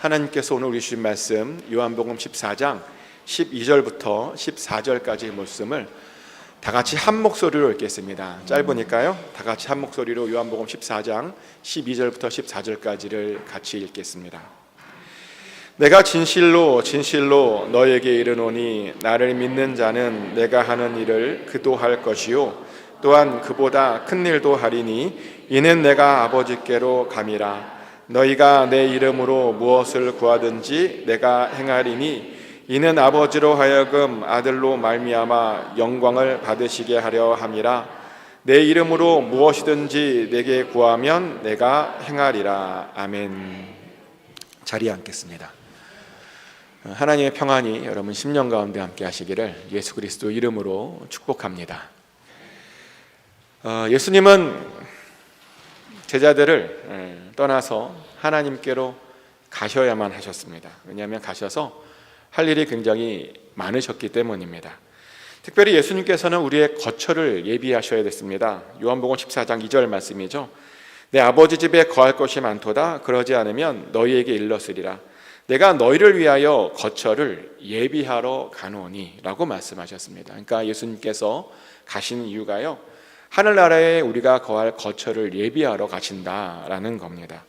하나님께서 오늘 우리 주신 말씀 요한복음 14장 12절부터 14절까지의 말씀을 다 같이 한 목소리로 읽겠습니다. 짧으니까요, 다 같이 한 목소리로 요한복음 14장 12절부터 14절까지를 같이 읽겠습니다. 내가 진실로 진실로 너에게 이르노니 나를 믿는 자는 내가 하는 일을 그도 할 것이요 또한 그보다 큰 일도 하리니 이는 내가 아버지께로 감이라. 너희가 내 이름으로 무엇을 구하든지 내가 행하리니 이는 아버지로 하여금 아들로 말미암아 영광을 받으시게 하려 함이라. 내 이름으로 무엇이든지 내게 구하면 내가 행하리라. 아멘. 자리에 앉겠습니다. 하나님의 평안이 여러분 심령 가운데 함께 하시기를 예수 그리스도 이름으로 축복합니다. 예수님은 제자들을 떠나서 하나님께로 가셔야만 하셨습니다. 왜냐하면 가셔서 할 일이 굉장히 많으셨기 때문입니다. 특별히 예수님께서는 우리의 거처를 예비하셔야 됐습니다. 요한복음 14장 2절 말씀이죠. 내 아버지 집에 거할 것이 많도다. 그러지 않으면 너희에게 일렀으리라. 내가 너희를 위하여 거처를 예비하러 가노니 라고 말씀하셨습니다. 그러니까 예수님께서 가신 이유가요, 하늘나라에 우리가 거할 거처를 예비하러 가신다라는 겁니다.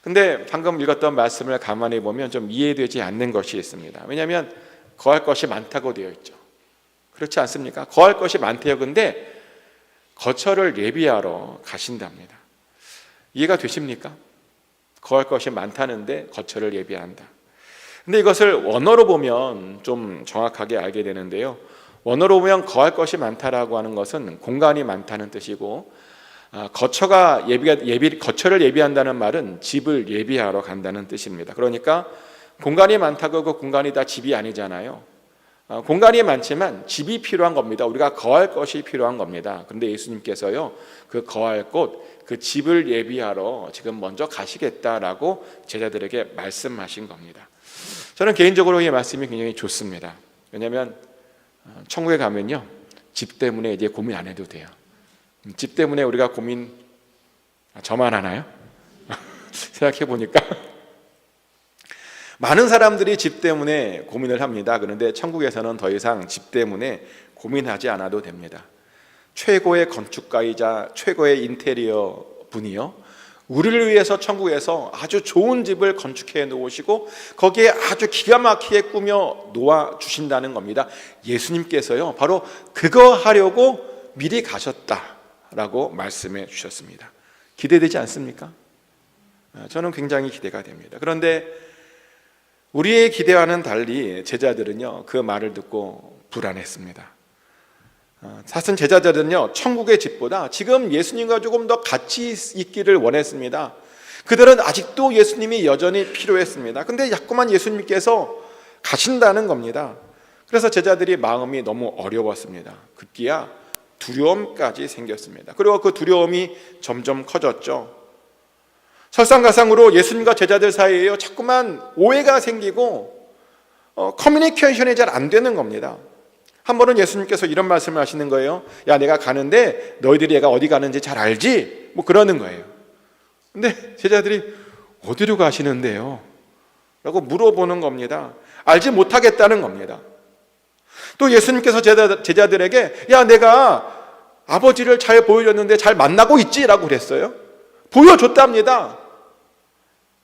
근데 방금 읽었던 말씀을 가만히 보면 좀 이해되지 않는 것이 있습니다. 왜냐하면 거할 것이 많다고 되어 있죠. 그렇지 않습니까? 거할 것이 많대요. 근데 거처를 예비하러 가신답니다. 이해가 되십니까? 거할 것이 많다는데 거처를 예비한다. 근데 이것을 원어로 보면 좀 정확하게 알게 되는데요, 원어로 보면 거할 것이 많다라고 하는 것은 공간이 많다는 뜻이고, 거처를 예비한다는 말은 집을 예비하러 간다는 뜻입니다. 그러니까 공간이 많다고 그 공간이 다 집이 아니잖아요. 공간이 많지만 집이 필요한 겁니다. 우리가 거할 것이 필요한 겁니다. 그런데 예수님께서요, 그 거할 곳, 그 집을 예비하러 지금 먼저 가시겠다라고 제자들에게 말씀하신 겁니다. 저는 개인적으로 이 말씀이 굉장히 좋습니다. 왜냐하면 천국에 가면요, 집 때문에 이제 고민 안 해도 돼요. 집 때문에 우리가 고민, 저만 하나요? 생각해 보니까 많은 사람들이 집 때문에 고민을 합니다. 그런데 천국에서는 더 이상 집 때문에 고민하지 않아도 됩니다. 최고의 건축가이자 최고의 인테리어 분이요, 우리를 위해서 천국에서 아주 좋은 집을 건축해 놓으시고 거기에 아주 기가 막히게 꾸며 놓아 주신다는 겁니다. 예수님께서요, 바로 그거 하려고 미리 가셨다라고 말씀해 주셨습니다. 기대되지 않습니까? 저는 굉장히 기대가 됩니다. 그런데 우리의 기대와는 달리 제자들은요, 그 말을 듣고 불안했습니다. 사실 제자들은요, 천국의 집보다 지금 예수님과 조금 더 같이 있기를 원했습니다. 그들은 아직도 예수님이 여전히 필요했습니다. 근데 자꾸만 예수님께서 가신다는 겁니다. 그래서 제자들이 마음이 너무 어려웠습니다. 급기야 두려움까지 생겼습니다. 그리고 그 두려움이 점점 커졌죠. 설상가상으로 예수님과 제자들 사이에 자꾸만 오해가 생기고 커뮤니케이션이 잘 안 되는 겁니다. 한 번은 예수님께서 이런 말씀을 하시는 거예요. 야, 내가 가는데 너희들이 얘가 어디 가는지 잘 알지? 뭐 그러는 거예요. 근데 제자들이 어디로 가시는데요? 라고 물어보는 겁니다. 알지 못하겠다는 겁니다. 또 예수님께서 제자들에게 야, 내가 아버지를 잘 보여줬는데 잘 만나고 있지? 라고 그랬어요. 보여줬답니다.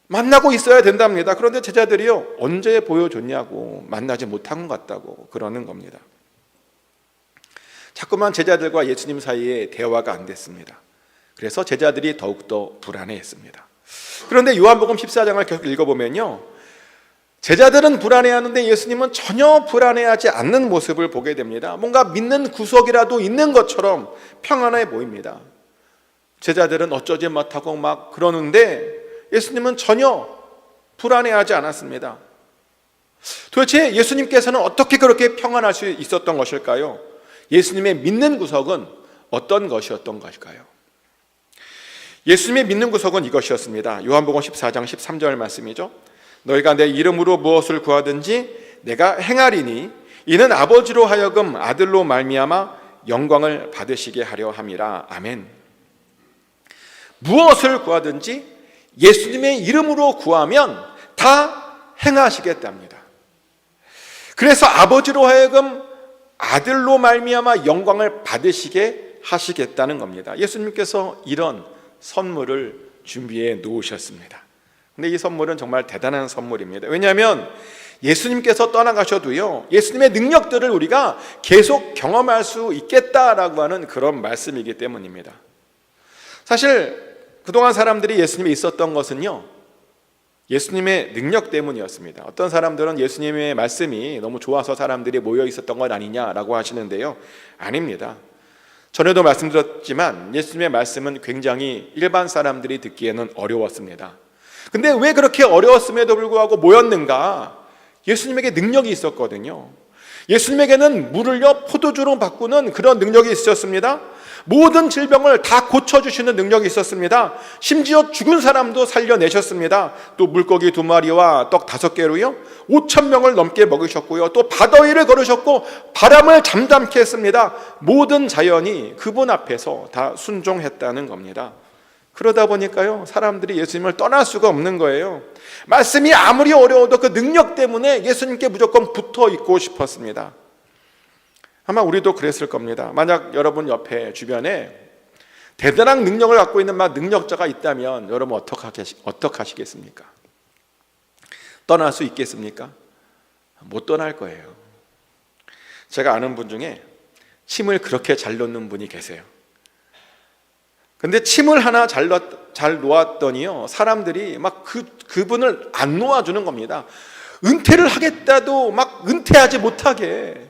만나고 있어야 된답니다. 그런데 제자들이요, 언제 보여줬냐고, 만나지 못한 것 같다고 그러는 겁니다. 자꾸만 제자들과 예수님 사이에 대화가 안 됐습니다. 그래서 제자들이 더욱더 불안해했습니다. 그런데 요한복음 14장을 계속 읽어보면요, 제자들은 불안해하는데 예수님은 전혀 불안해하지 않는 모습을 보게 됩니다. 뭔가 믿는 구석이라도 있는 것처럼 평안해 보입니다. 제자들은 어쩌지 못하고 막 그러는데 예수님은 전혀 불안해하지 않았습니다. 도대체 예수님께서는 어떻게 그렇게 평안할 수 있었던 것일까요? 예수님의 믿는 구석은 어떤 것이었던 것일까요? 예수님의 믿는 구석은 이것이었습니다. 요한복음 14장 13절 말씀이죠. 너희가 내 이름으로 무엇을 구하든지 내가 행하리니 이는 아버지로 하여금 아들로 말미암아 영광을 받으시게 하려 함이라. 아멘. 무엇을 구하든지 예수님의 이름으로 구하면 다 행하시겠답니다. 그래서 아버지로 하여금 아들로 말미암아 영광을 받으시게 하시겠다는 겁니다. 예수님께서 이런 선물을 준비해 놓으셨습니다. 근데 이 선물은 정말 대단한 선물입니다. 왜냐하면 예수님께서 떠나가셔도요, 예수님의 능력들을 우리가 계속 경험할 수 있겠다라고 하는 그런 말씀이기 때문입니다. 사실 그동안 사람들이 예수님이 있었던 것은요, 예수님의 능력 때문이었습니다. 어떤 사람들은 예수님의 말씀이 너무 좋아서 사람들이 모여 있었던 것 아니냐라고 하시는데요, 아닙니다. 전에도 말씀드렸지만 예수님의 말씀은 굉장히 일반 사람들이 듣기에는 어려웠습니다. 근데 왜 그렇게 어려웠음에도 불구하고 모였는가? 예수님에게 능력이 있었거든요. 예수님에게는 물을요 포도주로 바꾸는 그런 능력이 있었습니다. 모든 질병을 다 고쳐주시는 능력이 있었습니다. 심지어 죽은 사람도 살려내셨습니다. 또 물고기 2마리와 떡 5개로요 5,000명을 넘게 먹으셨고요, 또 바다 위를 걸으셨고 바람을 잠잠케 했습니다. 모든 자연이 그분 앞에서 다 순종했다는 겁니다. 그러다 보니까요, 사람들이 예수님을 떠날 수가 없는 거예요. 말씀이 아무리 어려워도 그 능력 때문에 예수님께 무조건 붙어 있고 싶었습니다. 아마 우리도 그랬을 겁니다. 만약 여러분 옆에 주변에 대단한 능력을 갖고 있는 능력자가 있다면 여러분 어떡하시겠습니까? 떠날 수 있겠습니까? 못 떠날 거예요. 제가 아는 분 중에 침을 그렇게 잘 놓는 분이 계세요. 근데 침을 하나 잘 놓았더니요, 사람들이 그분을 안 놓아주는 겁니다. 은퇴를 하겠다도 은퇴하지 못하게,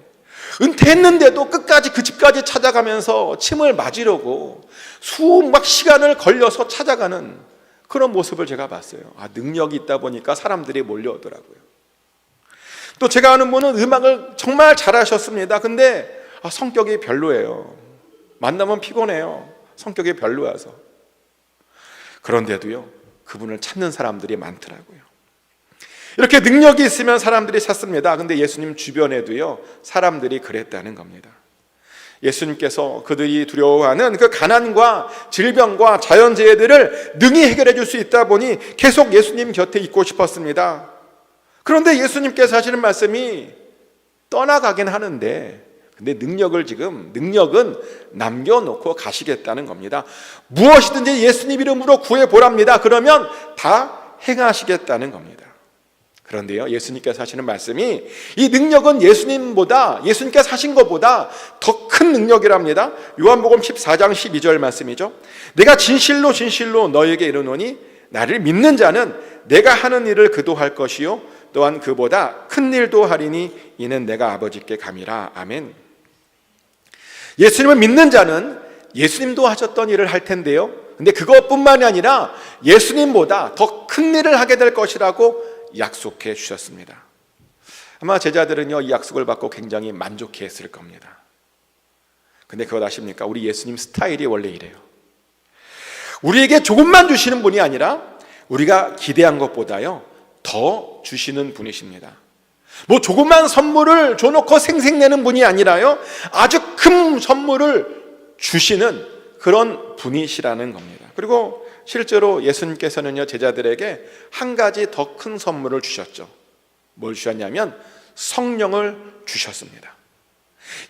은퇴했는데도 끝까지 그 집까지 찾아가면서 침을 맞으려고 시간을 걸려서 찾아가는 그런 모습을 제가 봤어요. 능력이 있다 보니까 사람들이 몰려오더라고요. 또 제가 아는 분은 음악을 정말 잘하셨습니다. 근데 성격이 별로예요. 만나면 피곤해요. 성격이 별로여서. 그런데도요, 그분을 찾는 사람들이 많더라고요. 이렇게 능력이 있으면 사람들이 찾습니다. 근데 예수님 주변에도요, 사람들이 그랬다는 겁니다. 예수님께서 그들이 두려워하는 그 가난과 질병과 자연재해들을 능히 해결해 줄 수 있다 보니 계속 예수님 곁에 있고 싶었습니다. 그런데 예수님께서 하시는 말씀이 떠나가긴 하는데, 근데 능력은 남겨놓고 가시겠다는 겁니다. 무엇이든지 예수님 이름으로 구해보랍니다. 그러면 다 행하시겠다는 겁니다. 그런데요, 예수님께서 하시는 말씀이 이 능력은 예수님께서 하신 것보다 더 큰 능력이랍니다. 요한복음 14장 12절 말씀이죠. 내가 진실로 진실로 너에게 이르노니 나를 믿는 자는 내가 하는 일을 그도 할 것이요 또한 그보다 큰 일도 하리니 이는 내가 아버지께 감이라. 아멘. 예수님을 믿는 자는 예수님도 하셨던 일을 할 텐데요, 근데 그것뿐만이 아니라 예수님보다 더 큰 일을 하게 될 것이라고 약속해 주셨습니다. 아마 제자들은요, 이 약속을 받고 굉장히 만족해 했을 겁니다. 근데 그것 아십니까? 우리 예수님 스타일이 원래 이래요. 우리에게 조금만 주시는 분이 아니라 우리가 기대한 것보다요 더 주시는 분이십니다. 조그만 선물을 줘놓고 생색내는 분이 아니라요, 아주 큰 선물을 주시는 그런 분이시라는 겁니다. 그리고 실제로 예수님께서는요, 제자들에게 한 가지 더 큰 선물을 주셨죠. 뭘 주셨냐면 성령을 주셨습니다.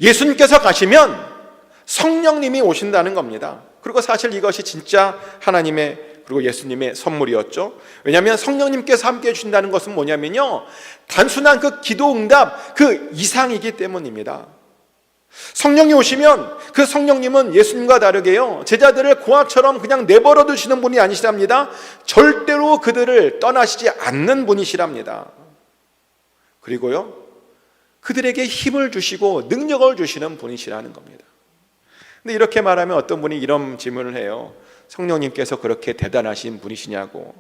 예수님께서 가시면 성령님이 오신다는 겁니다. 그리고 사실 이것이 진짜 하나님의 그리고 예수님의 선물이었죠. 왜냐하면 성령님께서 함께해 주신다는 것은 뭐냐면요, 단순한 그 기도 응답 그 이상이기 때문입니다. 성령이 오시면 그 성령님은 예수님과 다르게요, 제자들을 고아처럼 그냥 내버려 두시는 분이 아니시랍니다. 절대로 그들을 떠나시지 않는 분이시랍니다. 그리고요, 그들에게 힘을 주시고 능력을 주시는 분이시라는 겁니다. 근데 이렇게 말하면 어떤 분이 이런 질문을 해요. 성령님께서 그렇게 대단하신 분이시냐고,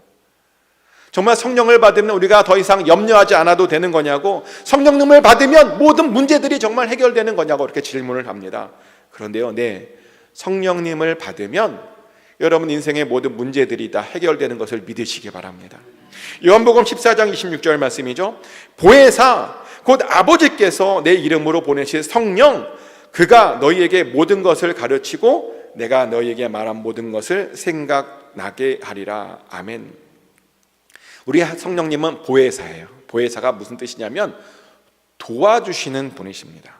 정말 성령을 받으면 우리가 더 이상 염려하지 않아도 되는 거냐고, 성령님을 받으면 모든 문제들이 정말 해결되는 거냐고 이렇게 질문을 합니다. 그런데요, 성령님을 받으면 여러분 인생의 모든 문제들이 다 해결되는 것을 믿으시기 바랍니다. 요한복음 14장 26절 말씀이죠. 보혜사 곧 아버지께서 내 이름으로 보내실 성령, 그가 너희에게 모든 것을 가르치고 내가 너희에게 말한 모든 것을 생각나게 하리라. 아멘. 우리 성령님은 보혜사예요. 보혜사가 무슨 뜻이냐면 도와주시는 분이십니다.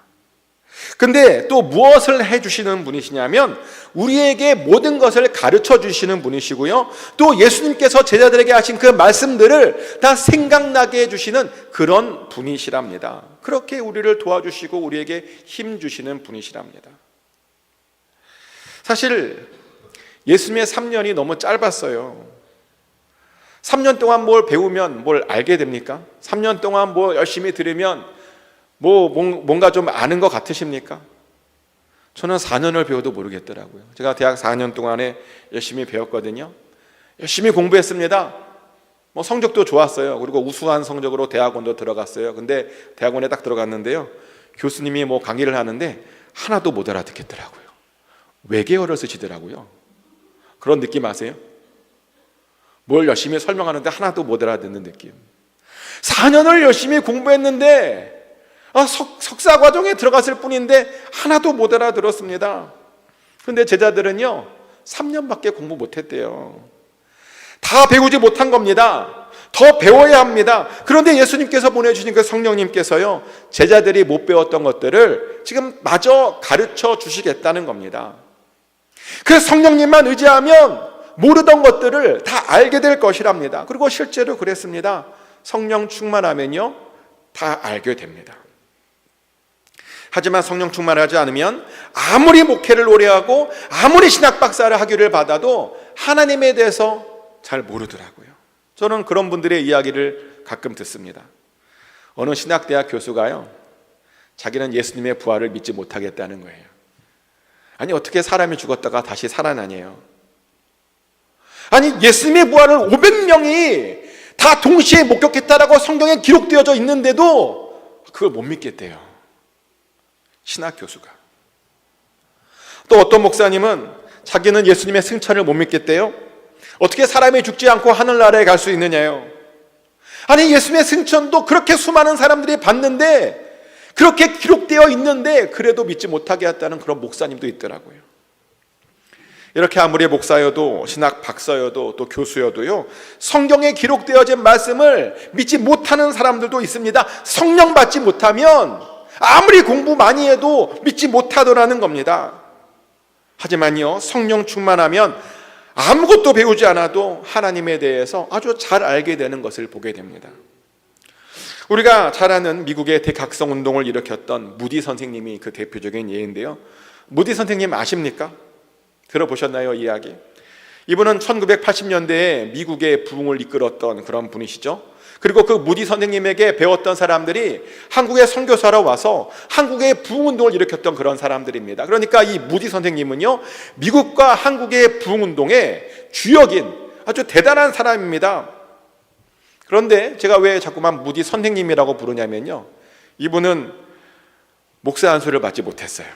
근데 또 무엇을 해주시는 분이시냐면 우리에게 모든 것을 가르쳐 주시는 분이시고요, 또 예수님께서 제자들에게 하신 그 말씀들을 다 생각나게 해주시는 그런 분이시랍니다. 그렇게 우리를 도와주시고 우리에게 힘 주시는 분이시랍니다. 사실 예수님의 3년이 너무 짧았어요. 3년 동안 뭘 배우면 뭘 알게 됩니까? 3년 동안 뭐 열심히 들으면 뭔가 좀 아는 것 같으십니까? 저는 4년을 배워도 모르겠더라고요. 제가 대학 4년 동안에 열심히 배웠거든요. 열심히 공부했습니다. 성적도 좋았어요. 그리고 우수한 성적으로 대학원도 들어갔어요. 근데 대학원에 딱 들어갔는데요, 교수님이 강의를 하는데 하나도 못 알아듣겠더라고요. 외계어를 쓰시더라고요. 그런 느낌 아세요? 뭘 열심히 설명하는데 하나도 못 알아듣는 느낌. 4년을 열심히 공부했는데 석사 과정에 들어갔을 뿐인데 하나도 못 알아들었습니다. 그런데 제자들은요 3년밖에 공부 못했대요. 다 배우지 못한 겁니다. 더 배워야 합니다. 그런데 예수님께서 보내주신 그 성령님께서요 제자들이 못 배웠던 것들을 지금 마저 가르쳐 주시겠다는 겁니다. 그 성령님만 의지하면 모르던 것들을 다 알게 될 것이랍니다. 그리고 실제로 그랬습니다. 성령 충만하면요 다 알게 됩니다. 하지만 성령 충만하지 않으면 아무리 목회를 오래 하고 아무리 신학 박사를 학위를 받아도 하나님에 대해서 잘 모르더라고요. 저는 그런 분들의 이야기를 가끔 듣습니다. 어느 신학대학 교수가요 자기는 예수님의 부활을 믿지 못하겠다는 거예요. 아니 어떻게 사람이 죽었다가 다시 살아나냐요. 아니 예수님의 부활을 500명이 다 동시에 목격했다라고 성경에 기록되어져 있는데도 그걸 못 믿겠대요. 신학 교수가. 또 어떤 목사님은 자기는 예수님의 승천을 못 믿겠대요. 어떻게 사람이 죽지 않고 하늘나라에 갈 수 있느냐요. 아니 예수님의 승천도 그렇게 수많은 사람들이 봤는데 그렇게 기록되어 있는데 그래도 믿지 못하게 했다는 그런 목사님도 있더라고요. 이렇게 아무리 목사여도 신학 박사여도 또 교수여도요 성경에 기록되어진 말씀을 믿지 못하는 사람들도 있습니다. 성령 받지 못하면 아무리 공부 많이 해도 믿지 못하더라는 겁니다. 하지만요 성령 충만하면 아무것도 배우지 않아도 하나님에 대해서 아주 잘 알게 되는 것을 보게 됩니다. 우리가 잘 아는 미국의 대각성 운동을 일으켰던 무디 선생님이 그 대표적인 예인데요. 무디 선생님 아십니까? 들어보셨나요? 이야기. 이분은 1980년대에 미국의 부흥을 이끌었던 그런 분이시죠. 그리고 그 무디 선생님에게 배웠던 사람들이 한국에 선교사로 와서 한국의 부흥운동을 일으켰던 그런 사람들입니다. 그러니까 이 무디 선생님은요 미국과 한국의 부흥운동의 주역인 아주 대단한 사람입니다. 그런데 제가 왜 자꾸만 무디 선생님이라고 부르냐면요 이분은 목사 안수를 받지 못했어요.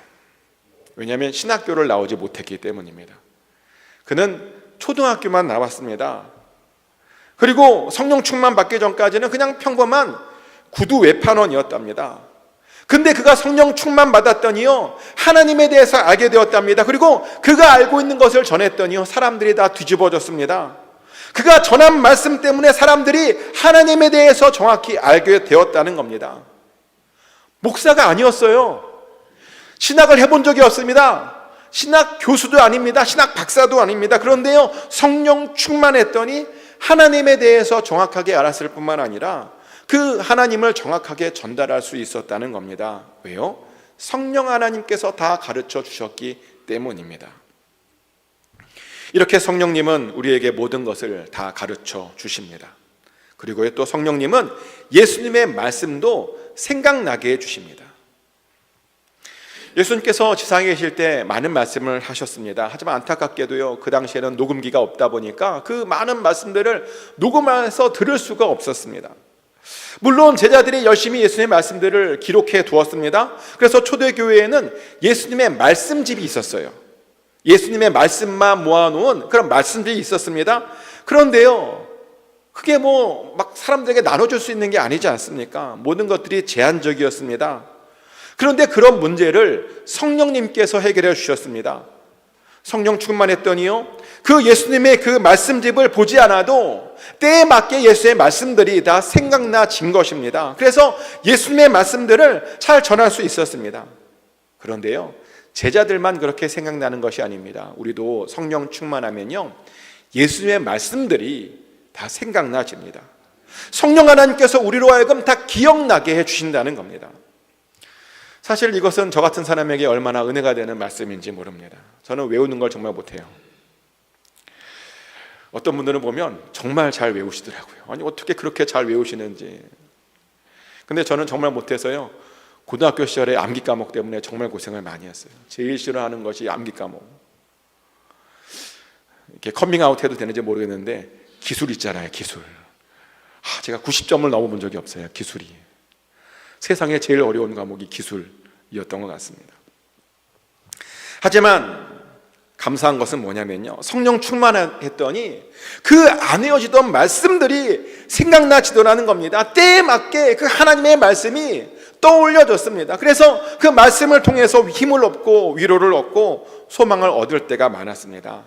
왜냐하면 신학교를 나오지 못했기 때문입니다. 그는 초등학교만 나왔습니다. 그리고 성령 충만 받기 전까지는 그냥 평범한 구두 외판원이었답니다. 근데 그가 성령 충만 받았더니요 하나님에 대해서 알게 되었답니다. 그리고 그가 알고 있는 것을 전했더니요 사람들이 다 뒤집어졌습니다. 그가 전한 말씀 때문에 사람들이 하나님에 대해서 정확히 알게 되었다는 겁니다. 목사가 아니었어요. 신학을 해본 적이 없습니다. 신학 교수도 아닙니다. 신학 박사도 아닙니다. 그런데요 성령 충만했더니 하나님에 대해서 정확하게 알았을 뿐만 아니라 그 하나님을 정확하게 전달할 수 있었다는 겁니다. 왜요? 성령 하나님께서 다 가르쳐 주셨기 때문입니다. 이렇게 성령님은 우리에게 모든 것을 다 가르쳐 주십니다. 그리고 또 성령님은 예수님의 말씀도 생각나게 해주십니다. 예수님께서 지상에 계실 때 많은 말씀을 하셨습니다. 하지만 안타깝게도요 그 당시에는 녹음기가 없다 보니까 그 많은 말씀들을 녹음해서 들을 수가 없었습니다. 물론 제자들이 열심히 예수님의 말씀들을 기록해 두었습니다. 그래서 초대교회에는 예수님의 말씀집이 있었어요. 예수님의 말씀만 모아놓은 그런 말씀집이 있었습니다. 그런데요 그게 막 사람들에게 나눠줄 수 있는 게 아니지 않습니까? 모든 것들이 제한적이었습니다. 그런데 그런 문제를 성령님께서 해결해 주셨습니다. 성령 충만했더니요, 그 예수님의 그 말씀집을 보지 않아도 때에 맞게 예수의 말씀들이 다 생각나진 것입니다. 그래서 예수님의 말씀들을 잘 전할 수 있었습니다. 그런데요, 제자들만 그렇게 생각나는 것이 아닙니다. 우리도 성령 충만하면요, 예수님의 말씀들이 다 생각나집니다. 성령 하나님께서 우리로 하여금 다 기억나게 해주신다는 겁니다. 사실 이것은 저 같은 사람에게 얼마나 은혜가 되는 말씀인지 모릅니다. 저는 외우는 걸 정말 못해요. 어떤 분들은 보면 정말 잘 외우시더라고요. 아니, 어떻게 그렇게 잘 외우시는지. 근데 저는 정말 못해서요, 고등학교 시절에 암기 과목 때문에 정말 고생을 많이 했어요. 제일 싫어하는 것이 암기 과목. 이렇게 커밍아웃 해도 되는지 모르겠는데 기술 있잖아요, 기술. 제가 90점을 넘어본 적이 없어요, 기술이. 세상에 제일 어려운 과목이 기술이었던 것 같습니다. 하지만 감사한 것은 뭐냐면요, 성령 충만했더니 그 안 외워지던 말씀들이 생각나지더라는 겁니다. 때에 맞게 그 하나님의 말씀이 떠올려졌습니다. 그래서 그 말씀을 통해서 힘을 얻고 위로를 얻고 소망을 얻을 때가 많았습니다.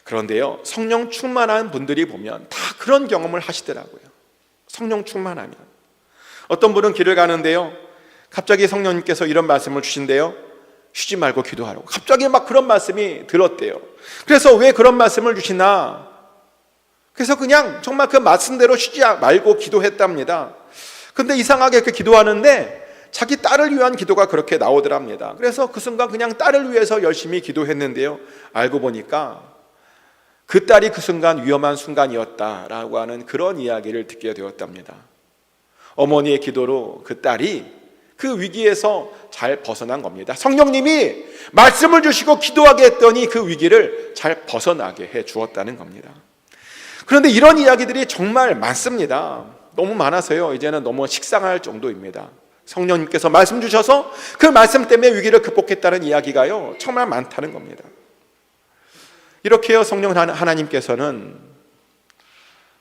그런데요, 성령 충만한 분들이 보면 다 그런 경험을 하시더라고요. 성령 충만하면 어떤 분은 길을 가는데요, 갑자기 성령님께서 이런 말씀을 주신대요. 쉬지 말고 기도하라고. 갑자기 막 그런 말씀이 들었대요. 그래서 왜 그런 말씀을 주시나? 그래서 그냥 정말 그 말씀대로 쉬지 말고 기도했답니다. 근데 이상하게 그 기도하는데 자기 딸을 위한 기도가 그렇게 나오더랍니다. 그래서 그 순간 그냥 딸을 위해서 열심히 기도했는데요, 알고 보니까 그 딸이 그 순간 위험한 순간이었다라고 하는 그런 이야기를 듣게 되었답니다. 어머니의 기도로 그 딸이 그 위기에서 잘 벗어난 겁니다. 성령님이 말씀을 주시고 기도하게 했더니 그 위기를 잘 벗어나게 해 주었다는 겁니다. 그런데 이런 이야기들이 정말 많습니다. 너무 많아서요, 이제는 너무 식상할 정도입니다. 성령님께서 말씀 주셔서 그 말씀 때문에 위기를 극복했다는 이야기가요, 정말 많다는 겁니다. 이렇게요, 성령 하나님께서는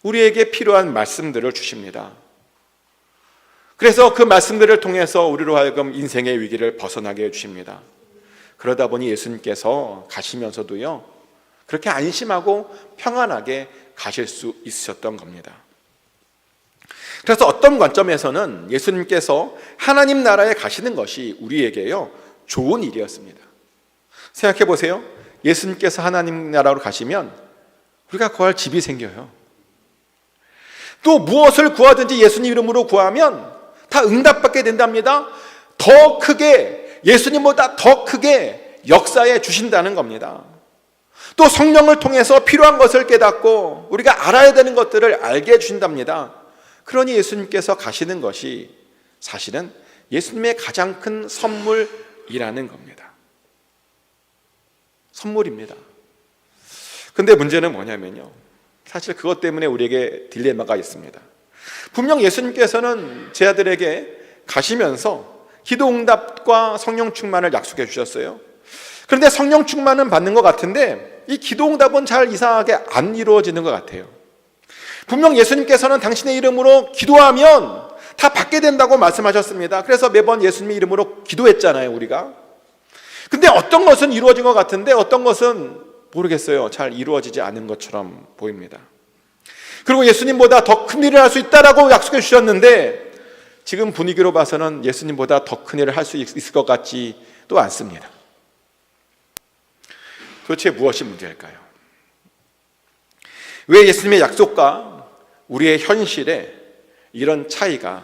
우리에게 필요한 말씀들을 주십니다. 그래서 그 말씀들을 통해서 우리로 하여금 인생의 위기를 벗어나게 해주십니다. 그러다 보니 예수님께서 가시면서도요, 그렇게 안심하고 평안하게 가실 수 있으셨던 겁니다. 그래서 어떤 관점에서는 예수님께서 하나님 나라에 가시는 것이 우리에게요, 좋은 일이었습니다. 생각해 보세요. 예수님께서 하나님 나라로 가시면 우리가 구할 집이 생겨요. 또 무엇을 구하든지 예수님 이름으로 구하면 다 응답받게 된답니다. 더 크게, 예수님보다 더 크게 역사해 주신다는 겁니다. 또 성령을 통해서 필요한 것을 깨닫고 우리가 알아야 되는 것들을 알게 해주신답니다. 그러니 예수님께서 가시는 것이 사실은 예수님의 가장 큰 선물이라는 겁니다. 선물입니다. 근데 문제는 뭐냐면요, 사실 그것 때문에 우리에게 딜레마가 있습니다. 분명 예수님께서는 제 아들에게 가시면서 기도 응답과 성령 충만을 약속해 주셨어요. 그런데 성령 충만은 받는 것 같은데 이 기도 응답은 잘 이상하게 안 이루어지는 것 같아요. 분명 예수님께서는 당신의 이름으로 기도하면 다 받게 된다고 말씀하셨습니다. 그래서 매번 예수님의 이름으로 기도했잖아요, 우리가. 근데 어떤 것은 이루어진 것 같은데 어떤 것은 모르겠어요. 잘 이루어지지 않은 것처럼 보입니다. 그리고 예수님보다 더 큰 일을 할 수 있다라고 약속해 주셨는데 지금 분위기로 봐서는 예수님보다 더 큰 일을 할 수 있을 것 같지도 않습니다. 도대체 무엇이 문제일까요? 왜 예수님의 약속과 우리의 현실에 이런 차이가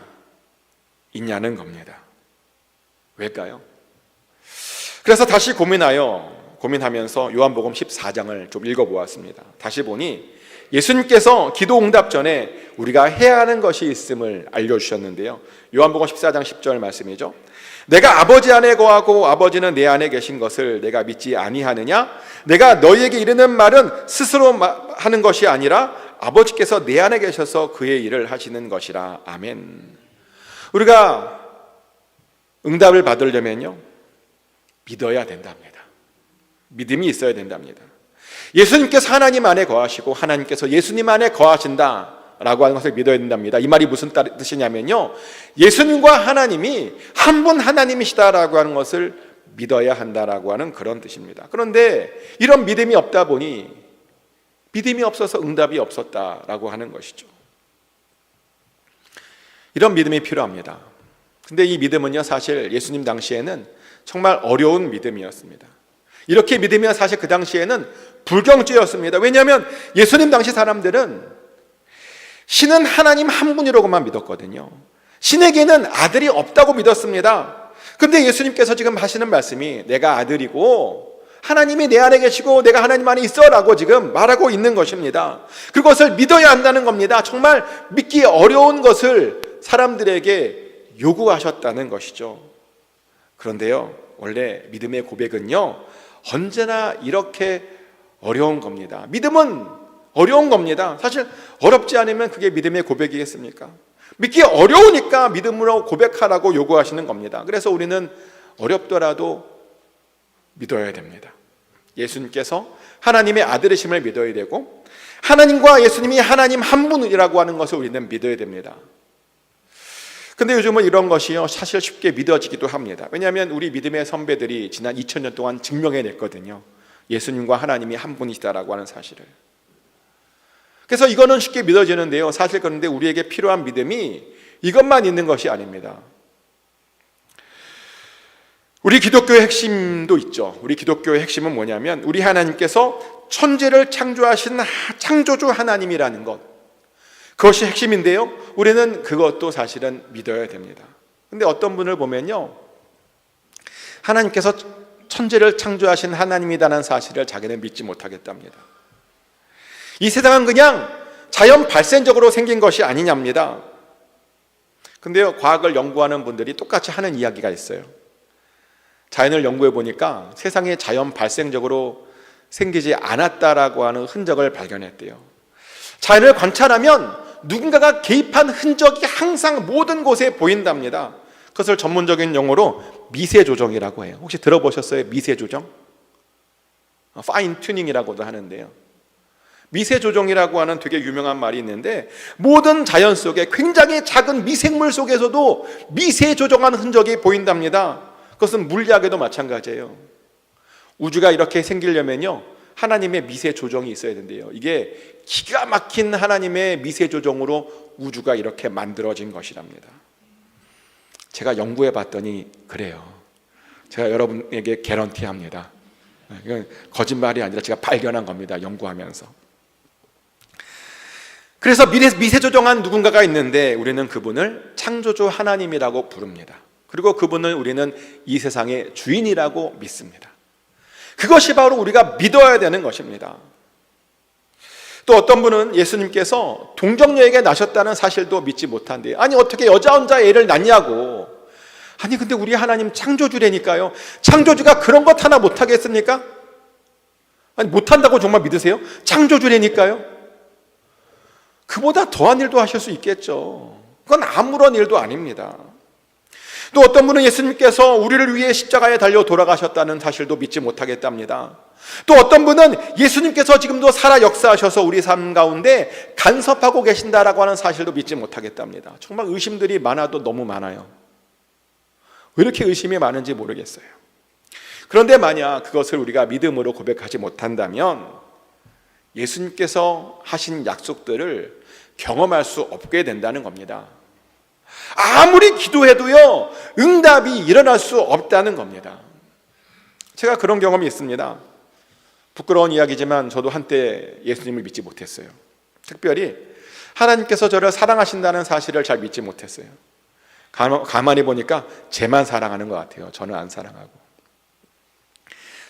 있냐는 겁니다. 왜일까요? 그래서 다시 고민하면서 요한복음 14장을 좀 읽어보았습니다. 다시 보니 예수님께서 기도 응답 전에 우리가 해야 하는 것이 있음을 알려주셨는데요, 요한복음 14장 10절 말씀이죠. 내가 아버지 안에 거하고 아버지는 내 안에 계신 것을 내가 믿지 아니하느냐? 내가 너희에게 이르는 말은 스스로 하는 것이 아니라 아버지께서 내 안에 계셔서 그의 일을 하시는 것이라. 아멘. 우리가 응답을 받으려면요, 믿어야 된답니다. 믿음이 있어야 된답니다. 예수님께서 하나님 안에 거하시고 하나님께서 예수님 안에 거하신다라고 하는 것을 믿어야 된답니다. 이 말이 무슨 뜻이냐면요, 예수님과 하나님이 한 분 하나님이시다라고 하는 것을 믿어야 한다라고 하는 그런 뜻입니다. 그런데 이런 믿음이 없다 보니 믿음이 없어서 응답이 없었다라고 하는 것이죠. 이런 믿음이 필요합니다. 근데 이 믿음은요, 사실 예수님 당시에는 정말 어려운 믿음이었습니다. 이렇게 믿으면 사실 그 당시에는 불경주였습니다. 왜냐하면 예수님 당시 사람들은 신은 하나님 한 분이라고만 믿었거든요. 신에게는 아들이 없다고 믿었습니다. 근데 예수님께서 지금 하시는 말씀이 내가 아들이고 하나님이 내 안에 계시고 내가 하나님 안에 있어라고 지금 말하고 있는 것입니다. 그것을 믿어야 한다는 겁니다. 정말 믿기 어려운 것을 사람들에게 요구하셨다는 것이죠. 그런데요, 원래 믿음의 고백은요, 언제나 이렇게 어려운 겁니다. 믿음은 어려운 겁니다. 사실 어렵지 않으면 그게 믿음의 고백이겠습니까? 믿기 어려우니까 믿음으로 고백하라고 요구하시는 겁니다. 그래서 우리는 어렵더라도 믿어야 됩니다. 예수님께서 하나님의 아들이심을 믿어야 되고 하나님과 예수님이 하나님 한 분이라고 하는 것을 우리는 믿어야 됩니다. 근데 요즘은 이런 것이요, 사실 쉽게 믿어지기도 합니다. 왜냐하면 우리 믿음의 선배들이 지난 2000년 동안 증명해냈거든요. 예수님과 하나님이 한 분이시다라고 하는 사실을. 그래서 이거는 쉽게 믿어지는데요, 사실 그런데 우리에게 필요한 믿음이 이것만 있는 것이 아닙니다. 우리 기독교의 핵심도 있죠. 우리 기독교의 핵심은 뭐냐면 우리 하나님께서 천지를 창조하신 창조주 하나님이라는 것, 그것이 핵심인데요, 우리는 그것도 사실은 믿어야 됩니다. 근데 어떤 분을 보면요, 하나님께서 천지를 창조하신 하나님이라는 사실을 자기는 믿지 못하겠답니다. 이 세상은 그냥 자연 발생적으로 생긴 것이 아니냐입니다. 근데요, 과학을 연구하는 분들이 똑같이 하는 이야기가 있어요. 자연을 연구해 보니까 세상에 자연 발생적으로 생기지 않았다라고 하는 흔적을 발견했대요. 자연을 관찰하면 누군가가 개입한 흔적이 항상 모든 곳에 보인답니다. 그것을 전문적인 용어로 미세조정이라고 해요. 혹시 들어보셨어요? 미세조정? 파인 튜닝이라고도 하는데요, 미세조정이라고 하는 되게 유명한 말이 있는데 모든 자연 속에 굉장히 작은 미생물 속에서도 미세조정한 흔적이 보인답니다. 그것은 물리학에도 마찬가지예요. 우주가 이렇게 생기려면요, 하나님의 미세 조정이 있어야 된대요. 이게 기가 막힌 하나님의 미세 조정으로 우주가 이렇게 만들어진 것이랍니다. 제가 연구해 봤더니 그래요. 제가 여러분에게 개런티합니다. 이건 거짓말이 아니라 제가 발견한 겁니다, 연구하면서. 그래서 미세 조정한 누군가가 있는데 우리는 그분을 창조주 하나님이라고 부릅니다. 그리고 그분을 우리는 이 세상의 주인이라고 믿습니다. 그것이 바로 우리가 믿어야 되는 것입니다. 또 어떤 분은 예수님께서 동정녀에게 나셨다는 사실도 믿지 못한대요. 아니 어떻게 여자 혼자 애를 낳냐고. 아니 근데 우리 하나님 창조주라니까요. 창조주가 그런 것 하나 못하겠습니까? 아니 못한다고 정말 믿으세요? 창조주라니까요. 그보다 더한 일도 하실 수 있겠죠. 그건 아무런 일도 아닙니다. 또 어떤 분은 예수님께서 우리를 위해 십자가에 달려 돌아가셨다는 사실도 믿지 못하겠답니다. 또 어떤 분은 예수님께서 지금도 살아 역사하셔서 우리 삶 가운데 간섭하고 계신다라고 하는 사실도 믿지 못하겠답니다. 정말 의심들이 많아도 너무 많아요. 왜 이렇게 의심이 많은지 모르겠어요. 그런데 만약 그것을 우리가 믿음으로 고백하지 못한다면 예수님께서 하신 약속들을 경험할 수 없게 된다는 겁니다. 아무리 기도해도요, 응답이 일어날 수 없다는 겁니다. 제가 그런 경험이 있습니다. 부끄러운 이야기지만 저도 한때 예수님을 믿지 못했어요. 특별히 하나님께서 저를 사랑하신다는 사실을 잘 믿지 못했어요. 가만히 보니까 쟤만 사랑하는 것 같아요. 저는 안 사랑하고.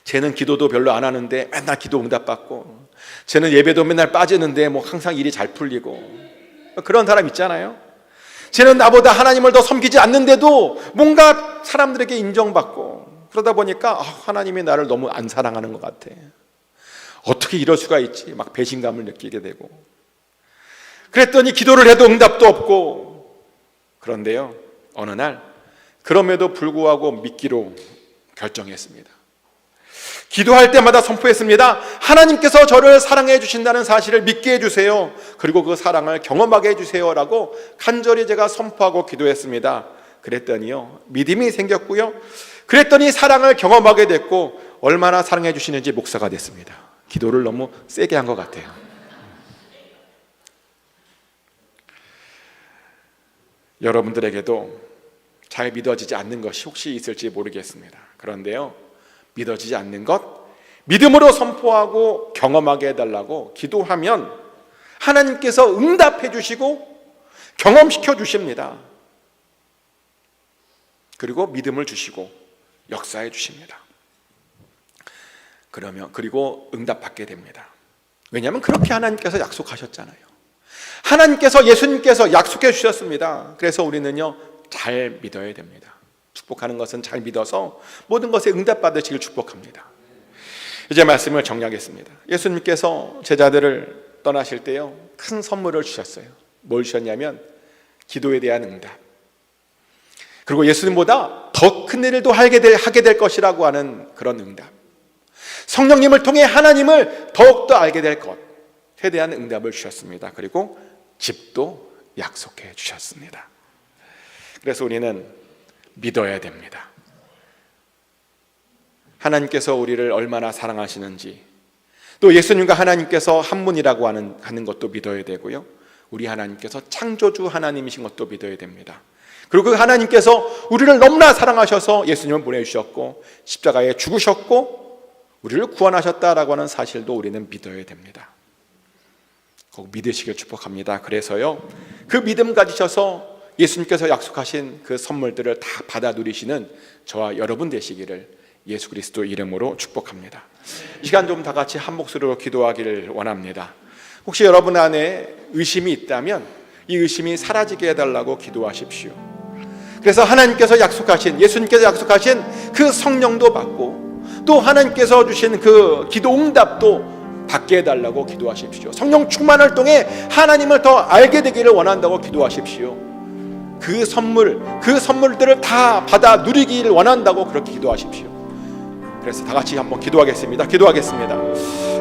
쟤는 기도도 별로 안 하는데 맨날 기도 응답받고, 쟤는 예배도 맨날 빠지는데 뭐 항상 일이 잘 풀리고, 그런 사람 있잖아요. 쟤는 나보다 하나님을 더 섬기지 않는데도 뭔가 사람들에게 인정받고, 그러다 보니까 하나님이 나를 너무 안 사랑하는 것 같아. 어떻게 이럴 수가 있지? 막 배신감을 느끼게 되고, 그랬더니 기도를 해도 응답도 없고. 그런데요, 어느 날 그럼에도 불구하고 믿기로 결정했습니다. 기도할 때마다 선포했습니다. 하나님께서 저를 사랑해 주신다는 사실을 믿게 해주세요. 그리고 그 사랑을 경험하게 해주세요 라고 간절히 제가 선포하고 기도했습니다. 그랬더니요, 믿음이 생겼고요, 그랬더니 사랑을 경험하게 됐고 얼마나 사랑해 주시는지 목사가 됐습니다. 기도를 너무 세게 한 것 같아요. 여러분들에게도 잘 믿어지지 않는 것이 혹시 있을지 모르겠습니다. 그런데요, 믿어지지 않는 것 믿음으로 선포하고 경험하게 해달라고 기도하면 하나님께서 응답해 주시고 경험시켜 주십니다. 그리고 믿음을 주시고 역사해 주십니다. 그리고 응답받게 됩니다. 왜냐하면 그렇게 하나님께서 약속하셨잖아요. 하나님께서, 예수님께서 약속해 주셨습니다. 그래서 우리는요, 잘 믿어야 됩니다. 축복하는 것은 잘 믿어서 모든 것에 응답받으시길 축복합니다. 이제 말씀을 정리하겠습니다. 예수님께서 제자들을 떠나실 때요, 큰 선물을 주셨어요. 뭘 주셨냐면 기도에 대한 응답, 그리고 예수님보다 더 큰 일도 하게 될 것이라고 하는 그런 응답, 성령님을 통해 하나님을 더욱더 알게 될 것에 대한 응답을 주셨습니다. 그리고 집도 약속해 주셨습니다. 그래서 우리는 믿어야 됩니다. 하나님께서 우리를 얼마나 사랑하시는지, 또 예수님과 하나님께서 한 분이라고 하는 것도 믿어야 되고요, 우리 하나님께서 창조주 하나님이신 것도 믿어야 됩니다. 그리고 그 하나님께서 우리를 너무나 사랑하셔서 예수님을 보내주셨고 십자가에 죽으셨고 우리를 구원하셨다라고 하는 사실도 우리는 믿어야 됩니다. 꼭 믿으시길 축복합니다. 그래서요, 그 믿음 가지셔서 예수님께서 약속하신 그 선물들을 다 받아 누리시는 저와 여러분 되시기를 예수 그리스도 이름으로 축복합니다. 이 시간 좀 다 같이 한 목소리로 기도하기를 원합니다. 혹시 여러분 안에 의심이 있다면 이 의심이 사라지게 해달라고 기도하십시오. 그래서 하나님께서 약속하신, 예수님께서 약속하신 그 성령도 받고 또 하나님께서 주신 그 기도 응답도 받게 해달라고 기도하십시오. 성령 충만을 통해 하나님을 더 알게 되기를 원한다고 기도하십시오. 그 선물들을 다 받아 누리기를 원한다고 그렇게 기도하십시오. 그래서 다 같이 한번 기도하겠습니다.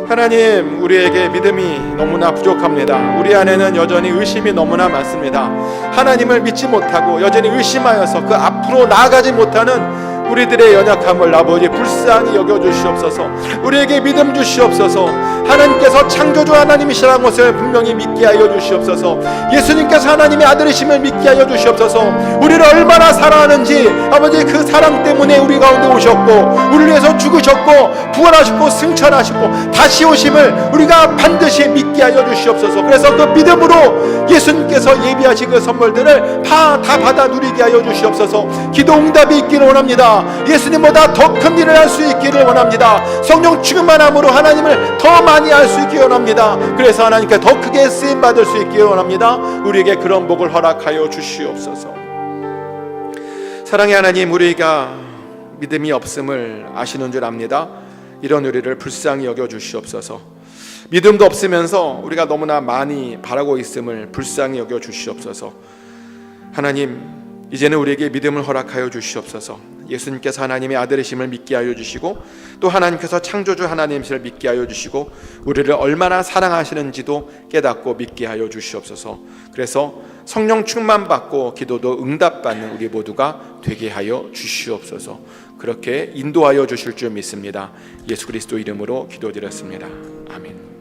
하나님, 우리에게 믿음이 너무나 부족합니다. 우리 안에는 여전히 의심이 너무나 많습니다. 하나님을 믿지 못하고 여전히 의심하여서 그 앞으로 나아가지 못하는 우리들의 연약함을 아버지 불쌍히 여겨주시옵소서. 우리에게 믿음 주시옵소서. 하나님께서 창조주 하나님이시라는 것을 분명히 믿게 하여 주시옵소서. 예수님께서 하나님의 아들이심을 믿게 하여 주시옵소서. 우리를 얼마나 사랑하는지 아버지 그 사랑 때문에 우리 가운데 오셨고 우리를 위해서 죽으셨고 부활하셨고 승천하셨고 다시 오심을 우리가 반드시 믿게 하여 주시옵소서. 그래서 그 믿음으로 예수님께서 예비하신 그 선물들을 다 받아 누리게 하여 주시옵소서. 기도 응답이 있기를 원합니다. 예수님보다 더 큰 일을 할 수 있기를 원합니다. 성령 충만함으로 하나님을 더 많이 알 수 있기를 원합니다. 그래서 하나님께 더 크게 쓰임 받을 수 있기를 원합니다. 우리에게 그런 복을 허락하여 주시옵소서. 사랑의 하나님, 우리가 믿음이 없음을 아시는 줄 압니다. 이런 우리를 불쌍히 여겨 주시옵소서. 믿음도 없으면서 우리가 너무나 많이 바라고 있음을 불쌍히 여겨 주시옵소서. 하나님, 이제는 우리에게 믿음을 허락하여 주시옵소서. 예수님께서 하나님의 아들이심을 믿게 하여 주시고 또 하나님께서 창조주 하나님이심을 믿게 하여 주시고 우리를 얼마나 사랑하시는지도 깨닫고 믿게 하여 주시옵소서. 그래서 성령 충만 받고 기도도 응답받는 우리 모두가 되게 하여 주시옵소서. 그렇게 인도하여 주실 줄 믿습니다. 예수 그리스도 이름으로 기도드렸습니다. 아멘.